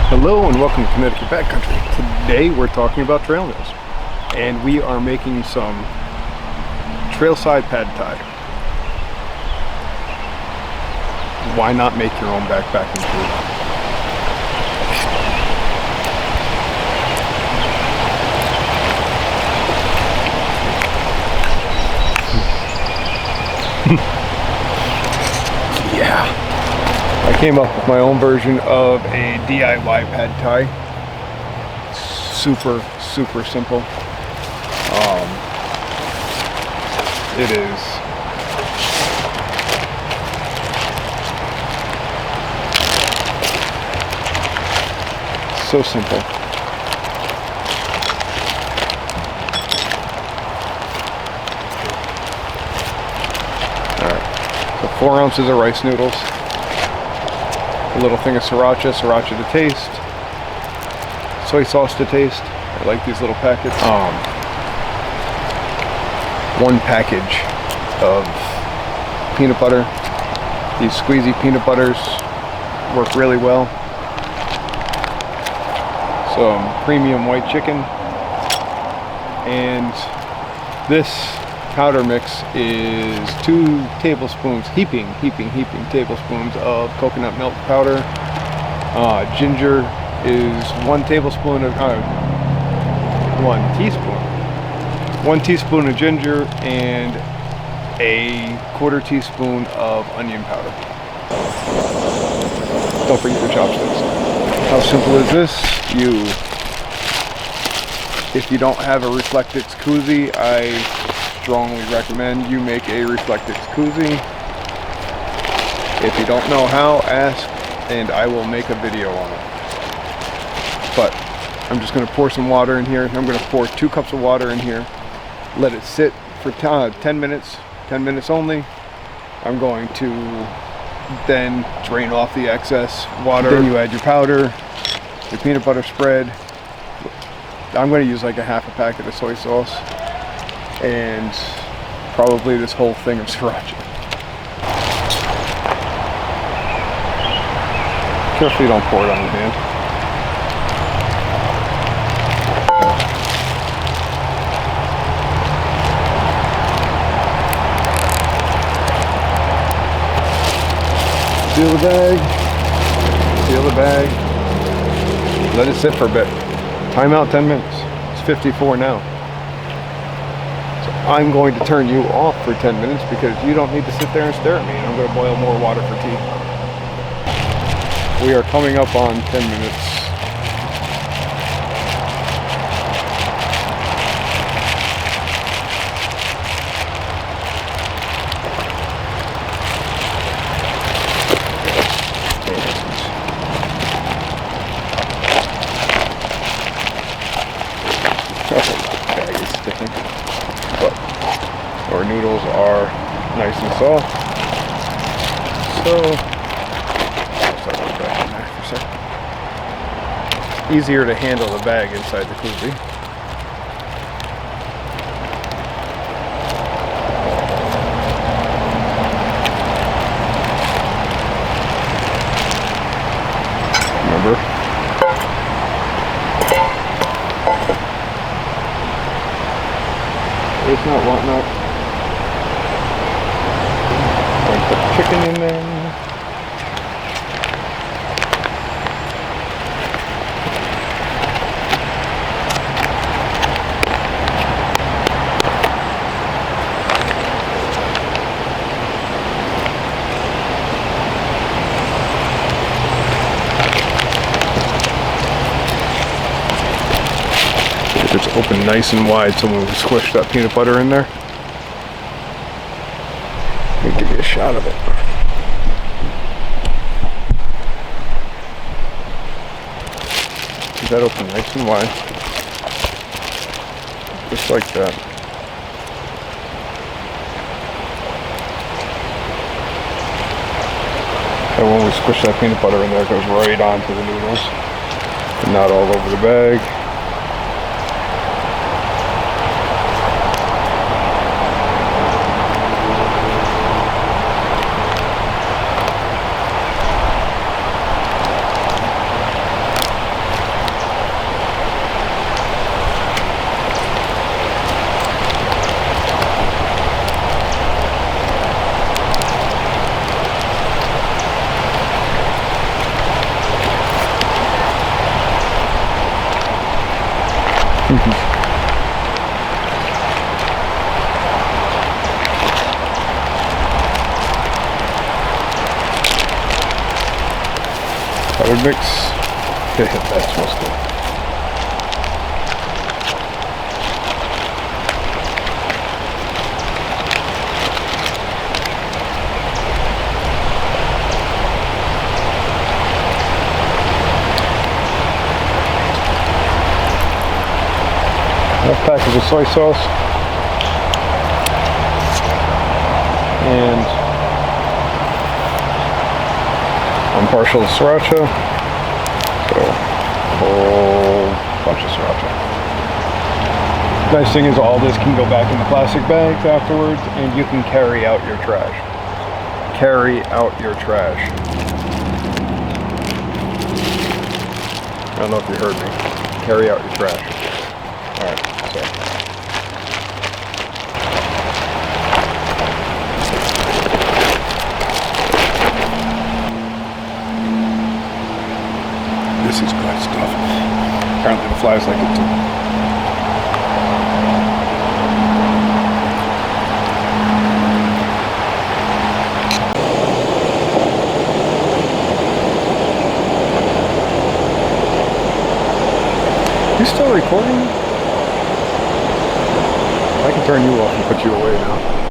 Hello and welcome to Connecticut Backcountry. Today we're talking about trail meals, and we are making some Trailside pad thai. Why not make your own backpacking food? Yeah. I came up with my own version of a DIY pad thai. Super simple. It is so simple. Alright, so 4 ounces of rice noodles. A little thing of sriracha to taste, soy sauce to taste. I like these little packets. 1 package of peanut butter. These squeezy peanut butters work really well. Some premium white chicken, and this powder mix is 2 tablespoons, heaping tablespoons of coconut milk powder. Ginger is 1 tablespoon of 1 teaspoon of ginger, and a 1/4 teaspoon of onion powder. Don't forget your chopsticks. How simple is this? If you don't have a Reflectix Coozie, I strongly recommend you make a Reflectix Coozie. If you don't know how, ask and I will make a video on it. But I'm just going to pour some water in here. I'm going to pour 2 cups of water in here. Let it sit for 10 minutes only. I'm going to then drain off the excess water. Then you add your powder, your peanut butter spread. I'm going to use like a half a packet of soy sauce, and probably this whole thing of Sriracha. Carefully, don't pour it on your hand. Seal the bag, let it sit for a bit. Time out 10 minutes. It's 54 now. I'm going to turn you off for 10 minutes because you don't need to sit there and stare at me. I'm going to boil more water for tea. We are coming up on 10 minutes. Our noodles are nice and soft, so easier to handle the bag inside the koozie. Remember, it's not wanting up. Put chicken in there. It's open nice and wide, so when we squish that peanut butter in there, let me give you a shot of it. Keep that open nice and wide. Just like that. And when we squish that peanut butter in there, it goes right onto the noodles. And not all over the bag. Colored mix. Okay, that smells good. Half package of soy sauce. And I'm partial to Sriracha, so a whole bunch of Sriracha. Nice thing is all this can go back in the plastic bags afterwards, and you can carry out your trash. Carry out your trash. I don't know if you heard me. Carry out your trash. Alright, so. This is good stuff. Apparently the flies like it too. You still recording? I can turn you off and put you away now.